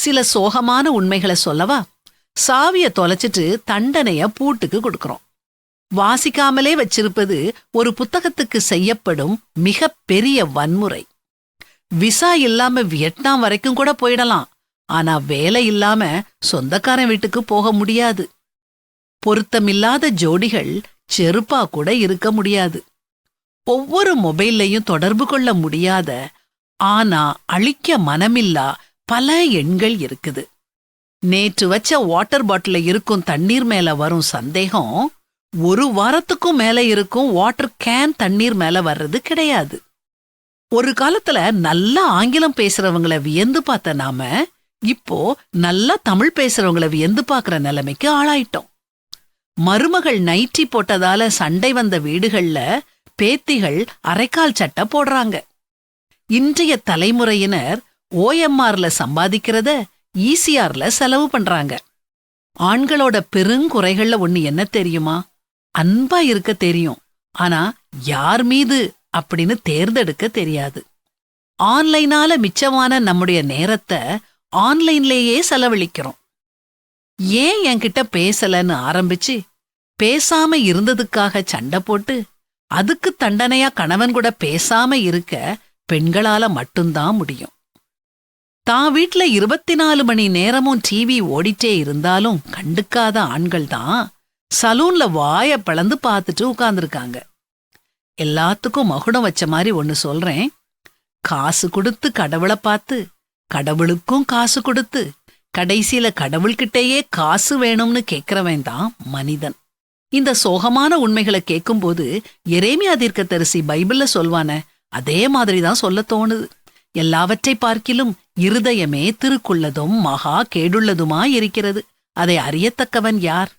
சில சோகமான உண்மைகளை சொல்லவா? சாவிய தொலைச்சிட்டு தண்டனைய பூட்டுக்கு கொடுக்கறோம். வாசிக்காமலே வச்சிருப்பது ஒரு புத்தகத்துக்கு செய்யப்படும் மிக பெரிய வன்முறை. விசா இல்லாம வியட்நாம் வரைக்கும் கூட போயிடலாம். ஆனா வேலை இல்லாம சொந்தக்காரன் வீட்டுக்கு போக முடியாது. பொருத்தமில்லாத ஜோடிகள் செருப்பா கூட இருக்க முடியாது. ஒவ்வொரு மொபைல்லையும் தொடர்பு கொள்ள முடியாத, ஆனா அழிக்க மனமில்லா பல எண்கள் இருக்குது. நேற்று வச்ச வாட்டர் பாட்டில இருக்கும் தண்ணீர் மேல வரும் சந்தேகம் ஒரு வாரத்துக்கும் மேல இருக்கும் வாட்டர் கேன் தண்ணீர் மேல வர்றது கிடையாது. ஒரு காலத்துல நல்லா ஆங்கிலம் பேசுறவங்கள வியந்து பார்த்த நாம இப்போ நல்லா தமிழ் பேசுறவங்கள வியந்து பார்க்கற நிலைமைக்கு ஆளாயிட்டோம். மருமகள் நைட்டி போட்டதால சண்டை வந்த வீடுகள்ல பேத்திகள் அரைக்கால் சட்டை போடுறாங்க. இன்றைய தலைமுறையினர் OMRல சம்பாதிக்கிறத ECRல செலவு பண்றாங்க. ஆண்களோட பெருங்குறைகள்ல ஒண்ணு என்ன தெரியுமா? அன்பா இருக்க தெரியும், ஆனா யார் மீது அப்படின்னு தேர்ந்தெடுக்க தெரியாது. ஆன்லைனால மிச்சமான நம்முடைய நேரத்தை ஆன்லைன்லேயே செலவழிக்கிறோம். ஏன் என்கிட்ட பேசலன்னு ஆரம்பிச்சு பேசாம இருந்ததுக்காக சண்டை போட்டு அதுக்கு தண்டனையா கணவன் கூட பேசாம இருக்க பெண்களால மட்டும்தான் முடியும். தான் வீட்ல 24 மணி நேரமும் டிவி ஓடிட்டே இருந்தாலும் கண்டுக்காத ஆண்கள் தான் சலூன்ல வாய பிளந்து பார்த்துட்டு உட்கார்ந்துருக்காங்க. எல்லாத்துக்கும் மகுடம் வச்ச மாதிரி ஒன்னு சொல்றேன். காசு கொடுத்து கடவுளை பார்த்து, கடவுளுக்கும் காசு கொடுத்து, கடைசியில கடவுள்கிட்டயே காசு வேணும்னு கேட்கிறவன் தான் மனிதன். இந்த சோகமான உண்மைகளை கேட்கும்போது எரேமியா தீர்க்கதரிசி பைபிள்ல சொல்வானே அதே மாதிரிதான் சொல்ல தோணுது. எல்லாவற்றை பார்க்கிலும் இருதயமே திருக்குள்ளதும் மகா கேடுள்ளதுமாயிருக்கிறது, அதை அறியத்தக்கவன் யார்?